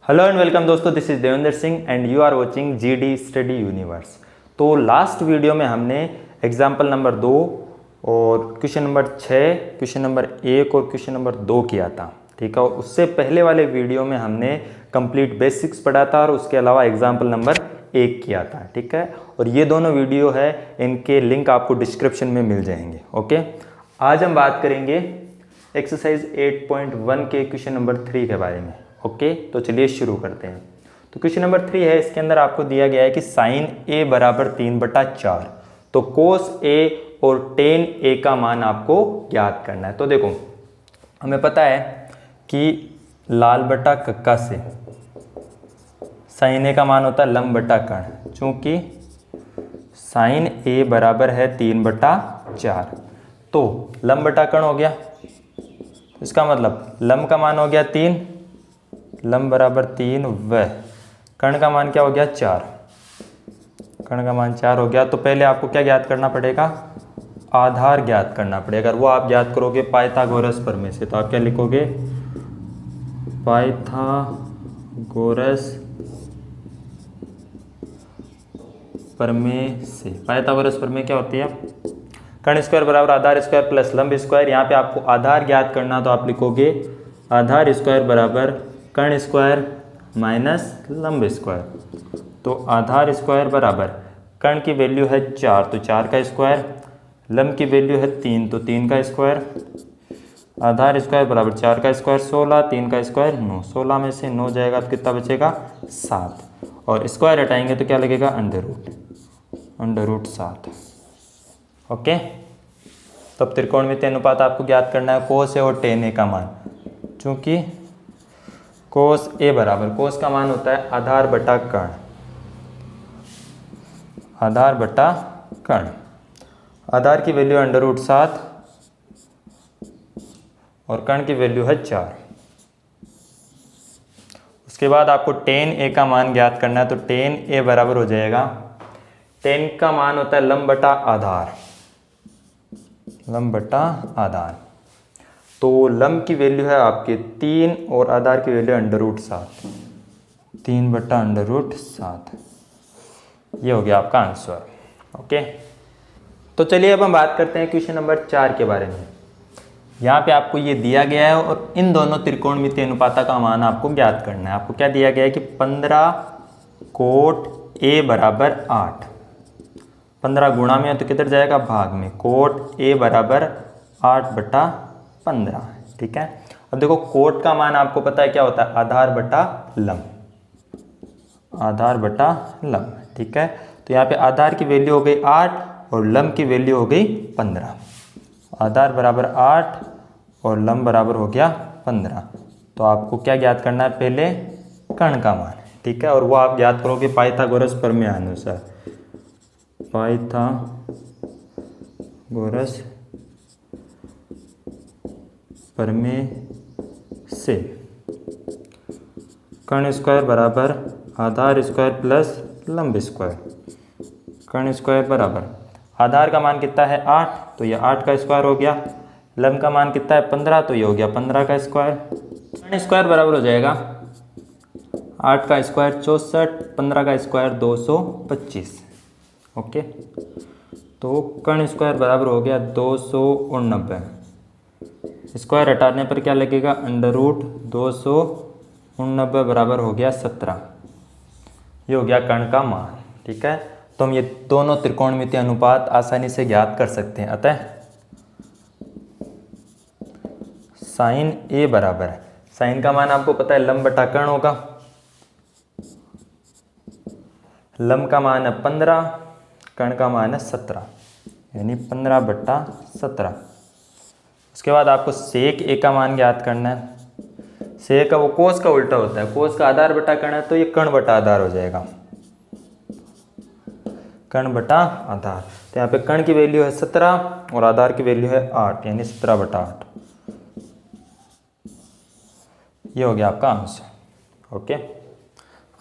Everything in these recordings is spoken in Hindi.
हेलो एंड वेलकम दोस्तों, this is Devendra Singh and you are watching GD Study Universe. तो लास्ट वीडियो में हमने एग्जाम्पल नंबर 2 और क्वेश्चन नंबर 6, क्वेश्चन नंबर 1 और क्वेश्चन नंबर 2 किया था, ठीक है। और उससे पहले वाले वीडियो में हमने कंप्लीट बेसिक्स पढ़ा था और उसके अलावा एग्जाम्पल नंबर 1 किया था, ठीक है। और ये दोनों वीडियो है, इनके लिंक आपको डिस्क्रिप्शन में मिल जाएंगे, ओके। आज हम बात करेंगे एक्सरसाइज 8.1 के क्वेश्चन नंबर 3 के बारे में, ओके। तो चलिए शुरू करते हैं। तो क्वेश्चन नंबर 3 है, इसके अंदर आपको दिया गया है कि साइन ए बराबर 3/4, तो कोस ए और टेन ए का मान आपको ज्ञात करना है। तो देखो, हमें पता है कि लाल बटा कक्का से साइन ए का मान होता है लंब बटा कर्ण, चूंकि साइन ए बराबर है 3/4, तो लंब बटा कर्ण हो गया, इसका मतलब लंब का मान हो गया 3, लंब बराबर 3 व कर्ण का मान क्या हो गया 4, कर्ण का मान 4 हो गया। तो पहले आपको क्या ज्ञात करना पड़ेगा, आधार ज्ञात करना पड़ेगा। अगर वो आप ज्ञात करोगे पाइथागोरस प्रमेय से, तो आप क्या लिखोगे, पाइथागोरस प्रमेय से। पाइथागोरस प्रमेय क्या होती है, कर्ण स्क्वायर बराबर आधार स्क्वायर प्लस लंब स्क्वायर। यहाँ पे आपको आधार ज्ञात करना, तो आप लिखोगे आधार स्क्वायर बराबर कर्ण स्क्वायर माइनस लंब स्क्वायर। तो आधार स्क्वायर बराबर कर्ण की वैल्यू है 4, तो 4 का स्क्वायर, लंब की वैल्यू है 3, तो 3 का स्क्वायर। आधार स्क्वायर बराबर 4 का स्क्वायर 16, 3 का स्क्वायर 9, 16 में से 9 जाएगा तो कितना बचेगा 7, और स्क्वायर हटाएंगे तो क्या लगेगा अंडर रूट 7, ओके। तब त्रिकोणमितीय अनुपात आपको ज्ञात करना है कोस ए और टेन ए का मान। चूंकि कोस ए बराबर, कोस का मान होता है आधार बटा कर्ण, आधार बटा कर्ण। आधार की वैल्यू अंडर रूट 7 और कर्ण की वैल्यू है 4। उसके बाद आपको टेन ए का मान ज्ञात करना है, तो टेन ए बराबर हो जाएगा, टेन का मान होता है लंब बटा आधार, लंब बटा आधार। तो लंब की वैल्यू है आपके 3 और आधार की वैल्यू अंडर रूट 7, 3/√7। ये हो गया आपका आंसर, ओके। तो चलिए अब हम बात करते हैं क्वेश्चन नंबर 4 के बारे में। यहाँ पे आपको ये दिया गया है और इन दोनों त्रिकोणमितीय अनुपात का मान आपको ज्ञात करना है। आपको क्या दिया गया है कि 15 कोट ए बराबर 8, 15 गुणा में है तो किधर जाएगा भाग में, कोट ए बराबर 8/15, ठीक है। अब देखो, कोट का मान आपको पता है क्या होता है, आधार बटा लंब, आधार बटा लंब, ठीक है। तो यहाँ पे आधार की वैल्यू हो गई 8 और लंब की वैल्यू हो गई 15। आधार बराबर 8 और लंब बराबर हो गया 15। तो आपको क्या ज्ञात करना है, पहले कर्ण का मान, ठीक है। और वो आप ज्ञात करोगे पाइथागोरस प्रमेय अनुसार, पाइथागोरस प्रमेय से। कर्ण स्क्वायर बराबर आधार स्क्वायर प्लस लंब स्क्वायर। कर्ण स्क्वायर बराबर आधार का मान कितना है 8, तो ये 8 का स्क्वायर हो गया। लंब का मान कितना है 15, तो ये हो गया 15 का स्क्वायर। कर्ण स्क्वायर बराबर हो जाएगा 8 का स्क्वायर 64, 15 का स्क्वायर 225, ओके। तो कर्ण स्क्वायर बराबर हो गया 289। स्क्वायर हटाने पर क्या लगेगा, अंडर रूट 289 बराबर हो गया 17। ये हो गया कर्ण का मान, ठीक है। तो हम ये दोनों त्रिकोणमितीय अनुपात आसानी से ज्ञात कर सकते हैं। अतः साइन ए बराबर है, साइन का मान आपको पता है लंब बटा कर्ण होगा, लंब का मान है 15, कर्ण का मान है 17, यानी 15/17। उसके बाद आपको सेक ए का मान ज्ञात करना है। सेक का वो कोस का उल्टा होता है, कोस का आधार बटा कर्ण है, तो ये कर्ण बटा आधार हो जाएगा, कर्ण बटा आधार। तो यहाँ पे कर्ण की वैल्यू है 17 और आधार की वैल्यू है 8, यानी 17/8। ये हो गया आपका आंसर, ओके।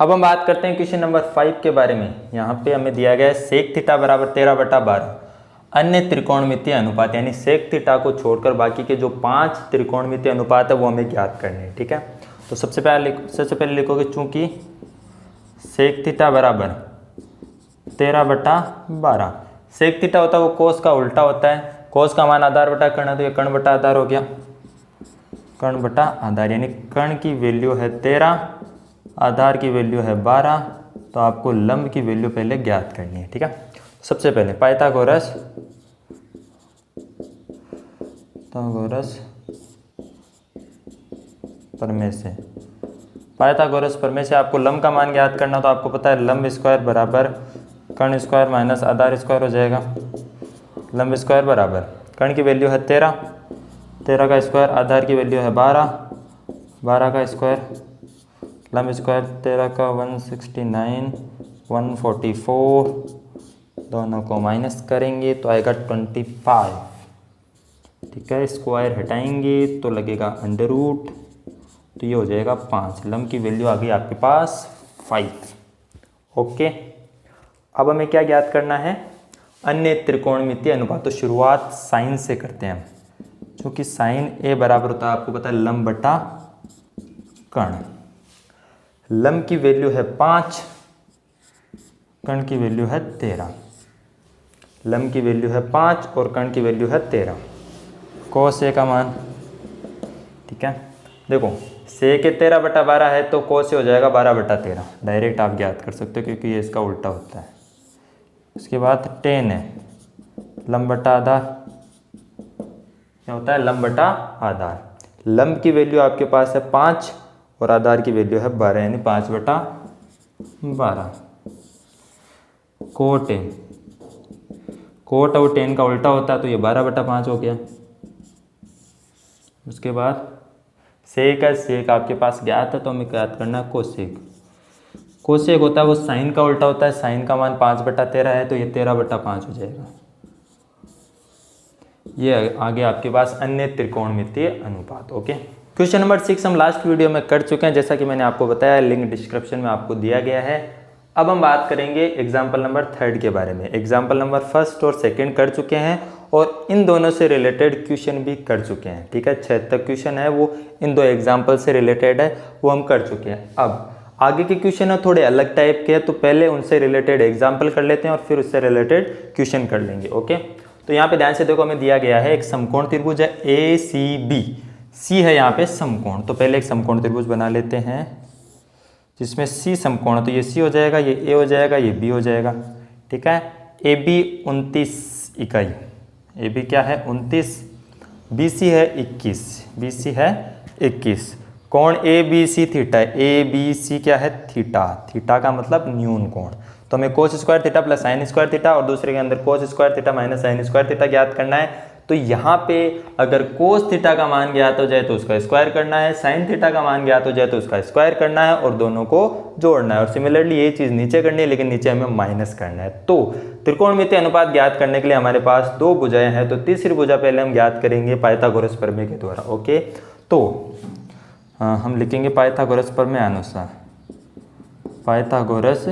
अब हम बात करते हैं क्वेश्चन नंबर 5 के बारे में। यहाँ पे हमें दिया गया है सेक थीटा बराबर 13/12। अन्य त्रिकोणमितीय अनुपात, यानी सेक थीटा को छोड़कर बाकी के जो 5 त्रिकोणमितीय अनुपात है वो हमें ज्ञात करने हैं, ठीक है। तो सबसे पहले लिखोगे चूंकि सेक थीटा बराबर 13/12। सेक थीटा होता है वो कोस का उल्टा होता है, कोस का मान आधार बटा कर्ण है तो ये कर्ण बटा आधार हो गया, कर्ण बटा आधार, यानी कर्ण की वैल्यू है 13, आधार की वैल्यू है 12, तो आपको लंब की वैल्यू पहले ज्ञात करनी है। ठीक है, सबसे पहले पाइथागोरस प्रमेय से, पाइथागोरस प्रमेय से आपको लंब का मान ज्ञात करना, तो आपको पता है लंब स्क्वायर बराबर कर्ण स्क्वायर माइनस आधार स्क्वायर हो जाएगा। लंब स्क्वायर बराबर कर्ण की वैल्यू है 13, 13 का स्क्वायर, आधार की वैल्यू है 12, 12 का स्क्वायर, लंब स्क्वायर 13 का 169, 144, दोनों को माइनस करेंगे तो आएगा 25। ठीक है, स्क्वायर हटाएंगे तो लगेगा अंडर रूट, तो ये हो जाएगा 5। लंब की वैल्यू आ गई आपके पास 5। ओके, अब हमें क्या ज्ञात करना है, अन्य त्रिकोणमितीय अनुपात। तो शुरुआत साइन से करते हैं, क्योंकि साइन ए बराबर होता है आपको पता है लंब बटा कर्ण। लंब की वैल्यू है 5, कर्ण की वैल्यू है 13। लंब की वैल्यू है 5 और कर्ण की वैल्यू है 13। कोस ए का मान, ठीक है, देखो सेक 13/12 है तो कोस ए हो जाएगा 12/13, डायरेक्ट आप ज्ञात कर सकते हो क्योंकि ये इसका उल्टा होता है। उसके बाद टेन है लंब बटा आधार, क्या होता है लंब बटा आधार। लंब की वैल्यू आपके पास है 5 और आधार की वैल्यू है 12, यानी 5/12। कोट ए, कोट और टेन का उल्टा होता है तो ये 12/5 हो गया। उसके बाद सेक है, सेक आपके पास ज्ञात है तो हमें ज्ञात करना है कोसेक। कोसेक होता है वो साइन का उल्टा होता है, साइन का मान 5/13 है तो ये 13/5 हो जाएगा। ये आगे आपके पास अन्य त्रिकोणमितीय अनुपात। ओके, क्वेश्चन नंबर 6 हम लास्ट वीडियो में कर चुके हैं, जैसा कि मैंने आपको बताया, लिंक डिस्क्रिप्शन में आपको दिया गया है। अब हम बात करेंगे एग्जाम्पल नंबर 3 के बारे में। एग्जाम्पल नंबर 1 और 2 कर चुके हैं और इन दोनों से रिलेटेड क्वेश्चन भी कर चुके हैं। ठीक है, 6 तक क्वेश्चन है वो इन दो एग्जाम्पल से रिलेटेड है, वो हम कर चुके हैं। अब आगे के क्वेश्चन है थोड़े अलग टाइप के हैं, तो पहले उनसे रिलेटेड एग्जाम्पल कर लेते हैं और फिर उससे रिलेटेड क्वेश्चन कर लेंगे। ओके, तो यहाँ पे ध्यान से देखो, हमें दिया गया है एक समकोण त्रिभुज है ACB, C है यहाँ पे समकोण। तो पहले एक समकोण त्रिभुज बना लेते हैं जिसमें C समकोण है, तो ये C हो जाएगा, ये A हो जाएगा, ये B हो जाएगा। ठीक है, AB 29 इकाई, AB क्या है 29, BC है 21, BC है 21। कोण ABC थीटा है, ABC क्या है थीटा, थीटा का मतलब न्यून कोण। तो हमें कोस square theta plus sine square theta और दूसरे के अंदर कोस square theta minus sine square theta ज्ञात करना है। तो यहाँ पे अगर कोस थीटा का मान ज्ञात हो जाए तो उसका स्क्वायर करना है, साइन थीटा का मान ज्ञात हो जाए तो उसका स्क्वायर करना है और दोनों को जोड़ना है। और सिमिलरली ये चीज़ नीचे करनी है, लेकिन नीचे हमें माइनस करना है। तो त्रिकोणमितीय अनुपात ज्ञात करने के लिए हमारे पास 2 भुजाएं हैं, तो तीसरी भुजा पहले हम ज्ञात करेंगे पाइथागोरस प्रमेय के द्वारा। ओके, तो हम लिखेंगे पाइथागोरस प्रमेय अनुसार, पाइथागोरस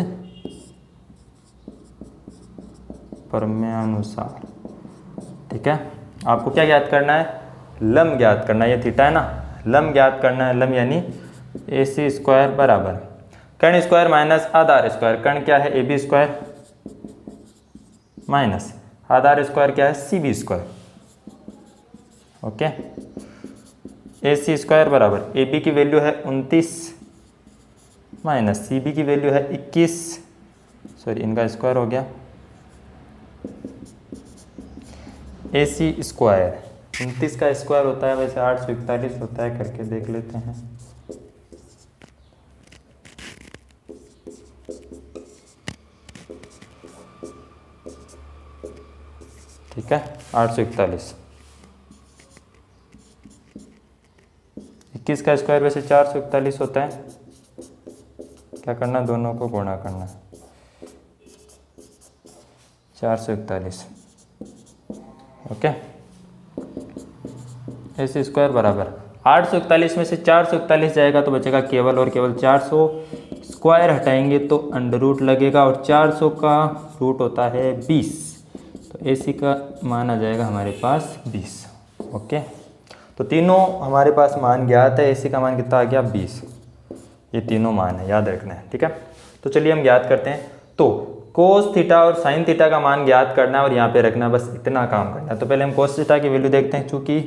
प्रमेय अनुसार। ठीक है, आपको क्या ज्ञात करना है, लंब ज्ञात करना है, ये थीटा है ना, लंब ज्ञात करना है। लंब यानी AC स्क्वायर बराबर कर्ण स्क्वायर माइनस आधार स्क्वायर। कर्ण क्या है AB स्क्वायर माइनस आधार स्क्वायर क्या है CB square. Okay, AC square बराबर AB की वैल्यू है 29 माइनस CB की वैल्यू है 21, सॉरी इनका स्क्वायर हो गया। AC स्क्वायर 29 का स्क्वायर होता है वैसे 841 होता है, करके देख लेते हैं। ठीक है, 841। 21 का स्क्वायर वैसे 441 होता है, क्या करना दोनों को गुणा करना, 441। ओके, AC स्क्वायर बराबर 841 में से 441 जाएगा तो बचेगा केवल और केवल 400। स्क्वायर हटाएंगे तो अंडर रूट लगेगा और 400 का रूट होता है 20, तो AC का मान आ जाएगा हमारे पास 20। ओके, तो तीनों हमारे पास मान ज्ञात है। AC का मान कितना आ गया 20। ये तीनों मान है, याद रखना है, ठीक है। तो चलिए हम ज्ञात करते हैं। तो कोस थीटा और साइन थीटा का मान ज्ञात करना है और यहाँ पे रखना, बस इतना काम करना है। तो पहले हम कोस थीटा की वैल्यू देखते हैं। चूँकि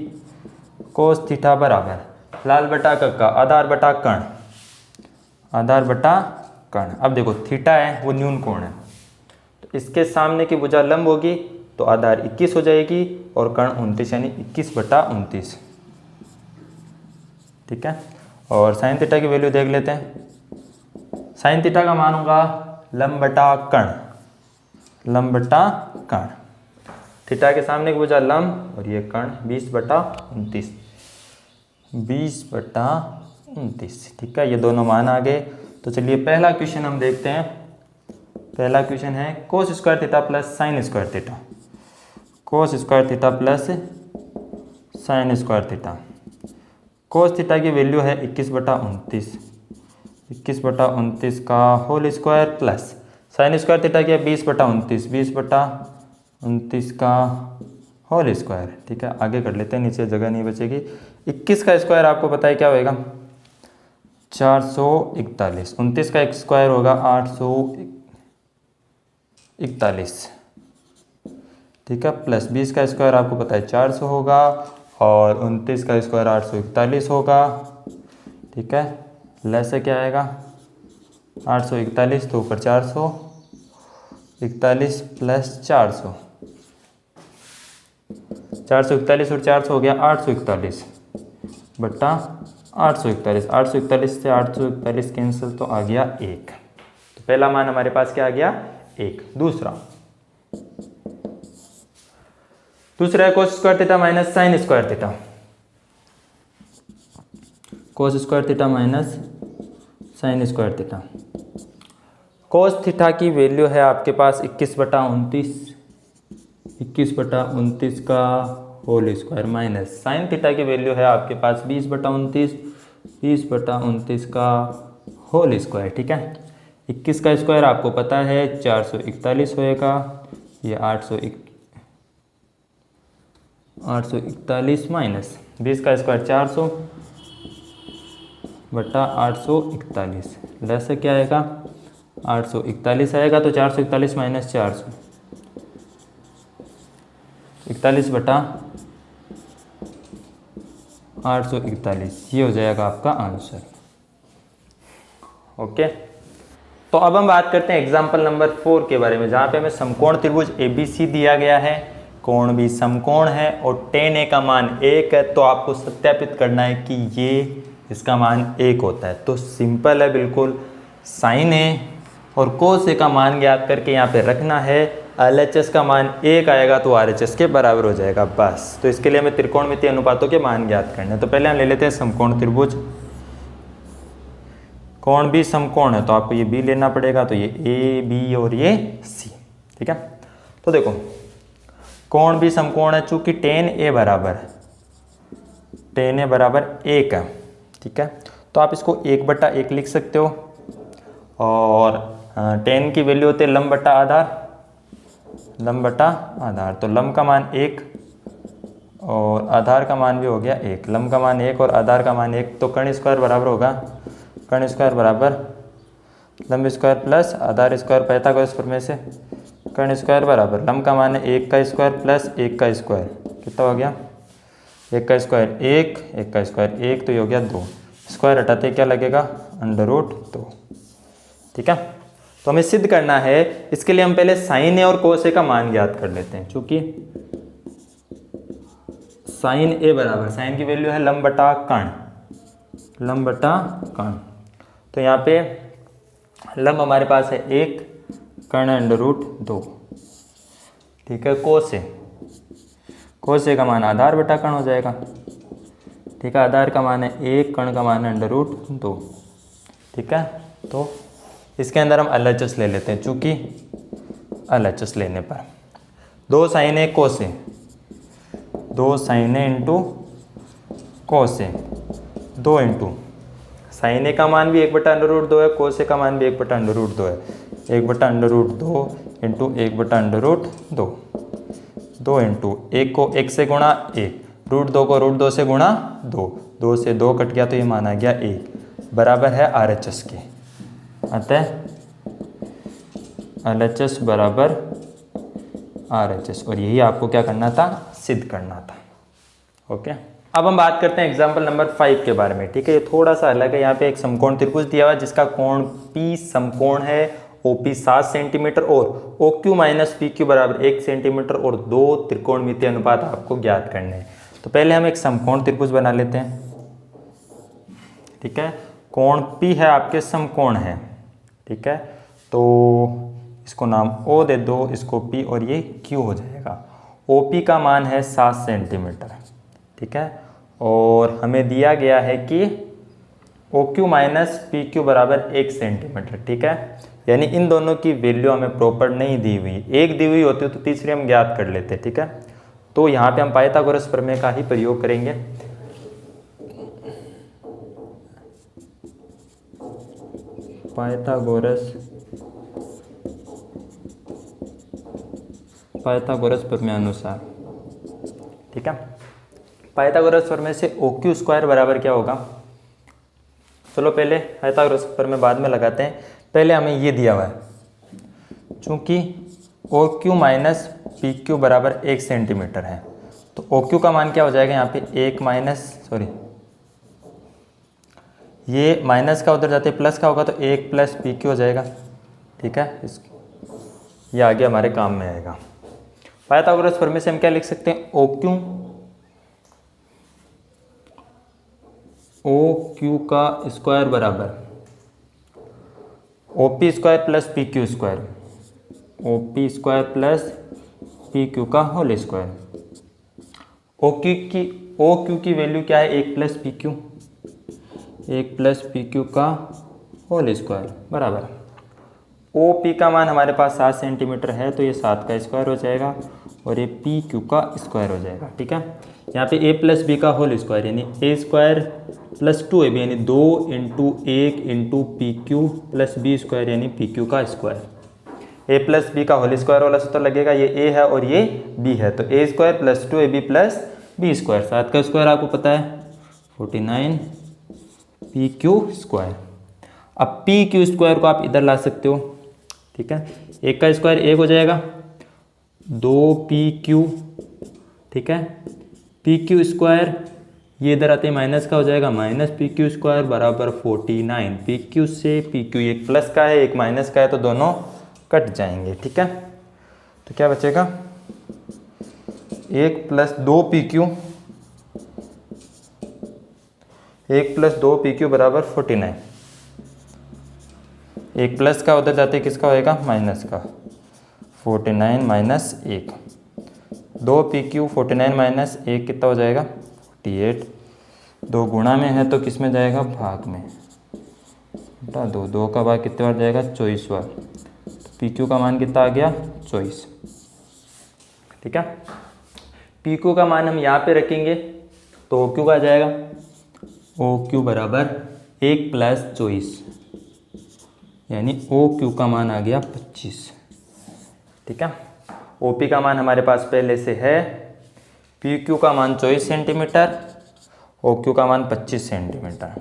कोस थीटा बराबर लाल बटा कक्का आधार बटा कर्ण, आधार बटा कर्ण। अब देखो थीटा है वो न्यून कोण है, तो इसके सामने की भुजा लंब होगी तो आधार 21 हो जाएगी और कर्ण 29 यानी 21/29, ठीक है। और साइन थीटा की वैल्यू देख लेते हैं। साइन थीटा का मान होगा लंब बटा कर्ण, लंब बटा कर्ण। थीटा के सामने की भुजा लंब और ये कर्ण 20/29, 20/29, ठीक है। ये दोनों मान आ गए। तो चलिए पहला क्वेश्चन हम देखते हैं। पहला क्वेश्चन है cos square theta plus sine square theta, cos square theta plus sine square theta. Cos theta की वैल्यू है 21/29, 21/29 का whole square plus sine square theta की है 20/29, 20/29 का होल स्क्वायर, ठीक है। आगे कर लेते हैं, नीचे जगह नहीं बचेगी। 21 का स्क्वायर आपको पता है क्या होएगा 441, 29 का स्क्वायर होगा 841, ठीक है। प्लस 20 का स्क्वायर आपको पता है 400 होगा और 29 का स्क्वायर 841 होगा, ठीक है। लेस से क्या आएगा 841 तो ऊपर 441 प्लस 400, 441 और 400 हो गया 841 बटा 841, 841 से 841 कैंसिल तो आ गया 1। तो पहला मान हमारे पास क्या आ गया 1। दूसरा है cos square theta minus sine square theta, cos square theta minus sine square theta. Cos theta की वैल्यू है आपके पास 21/29, 21/29 का whole square minus sine theta की वैल्यू है आपके पास 20/29, 20/29 का होल स्क्वायर, ठीक है। 21 का स्क्वायर आपको पता है 441 होएगा, ये 841 माइनस 20 का स्क्वायर 400 बटा 841, लेस से क्या आएगा 841 आएगा। तो 441 माइनस 400, 41 बटा 841, ये हो जाएगा आपका आंसर। ओके, तो अब हम बात करते हैं एग्जाम्पल नंबर 4 के बारे में, जहाँ पे हमें समकोण त्रिभुज ABC दिया गया है, कोण भी समकोण है और tan A का मान 1 है। तो आपको सत्यापित करना है कि ये इसका मान 1 होता है। तो सिंपल है बिल्कुल, साइन A और cos A का मान ज्ञात करके यहाँ पे रखना है। LHS का मान 1 आएगा तो RHS के बराबर हो जाएगा, बस। तो इसके लिए हमें त्रिकोणमितीय अनुपातों के मान ज्ञात करने हैं। तो पहले हम ले लेते हैं समकोण त्रिभुज। कोण भी समकोण है तो आपको ये B लेना पड़ेगा, तो ये A B और ये C, ठीक है। तो देखो कोण भी समकोण है, चूंकि tan A बराबर 1 है, ठीक है। तो आप इसको 1/1 लिख सकते हो और tan की वैल्यू होती है लंब बटा आधार, लंब बटा आधार। तो लंब का मान 1 और आधार का मान भी हो गया 1, लंब का मान 1 और आधार का मान 1। तो कर्ण स्क्वायर बराबर होगा, कर्ण स्क्वायर बराबर लंब स्क्वायर प्लस आधार स्क्वायर, पाइथागोरस प्रमेय से कर्ण स्क्वायर बराबर लंब का मान है 1 का स्क्वायर प्लस 1 का स्क्वायर, कितना हो गया 1 का स्क्वायर 1, 1 का स्क्वायर 1, तो ये हो गया 2। स्क्वायर हटाते क्या लगेगा √2, ठीक है। तो हमें सिद्ध करना है, इसके लिए हम पहले साइन A और cos A का मान ज्ञात कर लेते हैं। चूंकि साइन A बराबर, साइन की वैल्यू है लंब बटा कर्ण, लंब बटा कर्ण। तो यहाँ पे लंब हमारे पास है 1, कर्ण √2, ठीक है। cos A का मान आधार बटा कर्ण हो जाएगा, ठीक है। आधार का मान है 1, कर्ण का मान है √2, ठीक है। तो इसके अंदर हम LHS ले लेते हैं। चूंकि LHS लेने पर 2 sin A cos A, 2 sin A into cos A, 2 into sin A का मान भी 1/√2 है, cos A का मान भी 1/√2 है, 1/√2 इंटू 1/√2, 2 इंटू 1 को 1 से गुणा 1, √2 को √2 से गुणा 2, 2 से 2 कट गया तो ये माना गया 1, बराबर है RHS के। अतः LHS बराबर RHS, और यही आपको क्या करना था, सिद्ध करना था। ओके, अब हम बात करते हैं एग्जाम्पल नंबर 5 के बारे में। ठीक है, ये थोड़ा सा अलग है। यहाँ पे एक समकोण त्रिभुज दिया हुआ है जिसका कोण P समकोण है, OP 7 सेंटीमीटर और OQ माइनस PQ बराबर 1 सेंटीमीटर और 2 त्रिकोणमितीय अनुपात आपको ज्ञात करने हैं। तो पहले हम एक समकोण त्रिभुज बना लेते हैं। ठीक है, कोण P है आपके समकोण है। ठीक है, तो इसको नाम O दे दो, इसको P और ये Q हो जाएगा। OP का मान है 7 सेंटीमीटर। ठीक है, और हमें दिया गया है कि OQ माइनस PQ बराबर 1 सेंटीमीटर। ठीक है, यानी इन दोनों की वैल्यू हमें प्रॉपर नहीं दी हुई, एक दी हुई होती तो तीसरी हम ज्ञात कर लेते। ठीक है, तो यहाँ पे हम पाइथागोरस प्रमेय का ही प्रयोग करेंगे। पाइथागोरस प्रमेय अनुसार। ठीक है, पाइथागोरस प्रमेय से OQ स्क्वायर बराबर क्या होगा। चलो पहले पाइथागोरस प्रमेय बाद में लगाते हैं, पहले हमें ये दिया हुआ है, चूंकि OQ माइनस PQ बराबर 1 सेंटीमीटर है तो OQ का मान क्या हो जाएगा यहाँ पे 1 माइनस, सॉरी ये माइनस का उधर जाते प्लस का होगा तो 1 प्लस PQ हो जाएगा। ठीक है, ये आगे हमारे काम में आएगा। पाइथागोरस प्रमेय से हम क्या लिख सकते हैं, OQ का स्क्वायर बराबर OP square plus PQ square, OP square plus PQ का होल स्क्वायर। OQ की वैल्यू क्या है, 1 प्लस PQ, 1 प्लस PQ का होल स्क्वायर बराबर OP का मान हमारे पास 7 सेंटीमीटर है तो ये 7 का स्क्वायर हो जाएगा और ये PQ का स्क्वायर हो जाएगा। ठीक है, यहाँ पे A प्लस B का होल स्क्वायर यानी A स्क्वायर प्लस 2AB यानी 2 into 1 into PQ plus B square यानी PQ का स्क्वायर। A प्लस B का होल स्क्वायर वाला सूत्र लगेगा, ये A है और ये B है तो A square plus 2AB plus B square, 7 का स्क्वायर आपको पता है 49 PQ स्क्वायर। अब PQ स्क्वायर को आप इधर ला सकते हो। ठीक है, 1 का स्क्वायर 1 हो जाएगा, 2PQ। ठीक है, PQ स्क्वायर ये इधर आते माइनस का हो जाएगा, माइनस PQ स्क्वायर बराबर 49। PQ से PQ एक प्लस का है एक माइनस का है तो दोनों कट जाएंगे। ठीक है, तो क्या बचेगा 1 प्लस 2PQ, 1 प्लस 2PQ बराबर 49। एक प्लस का उधर जाते किसका होएगा, माइनस का, 49 माइनस 1, 2PQ 49 माइनस 1 कितना हो जाएगा 48। 2 गुणा में है तो किस में जाएगा, भाग में, बटा 2, 2 का भाग कितने बार जाएगा 24 बार, तो PQ का मान कितना आ गया 24। ठीक है, PQ का मान हम यहाँ पे रखेंगे तो OQ का आ जाएगा, OQ बराबर 1 प्लस 24 यानी OQ का मान आ गया 25। ठीक है, OP का मान हमारे पास पहले से है, PQ का मान 24 सेंटीमीटर, OQ का मान 25 सेंटीमीटर।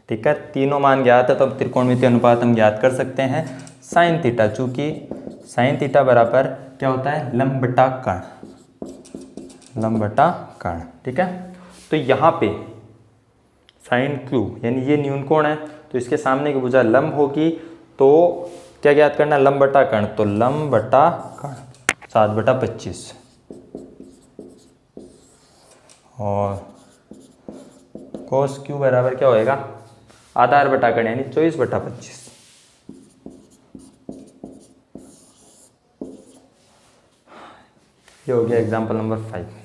ठीक है, तीनों मान ज्ञात है तो अब त्रिकोणमितीय अनुपात हम ज्ञात कर सकते हैं साइन थीटा, चूंकि साइन थीटा बराबर क्या होता है, लंब बटा कर्ण, लंब बटा कर्ण। ठीक है, तो यहाँ पे साइन Q यानी ये न्यून कोण है तो इसके सामने की भुजा लंब होगी तो क्या ज्ञात करना, लंब बटा कर्ण, तो लंब बटा कर्ण 7/25 और cos Q बराबर क्या होएगा, आधार बटा कर्ण यानी 24/25। ये हो गया एग्जाम्पल नंबर 5।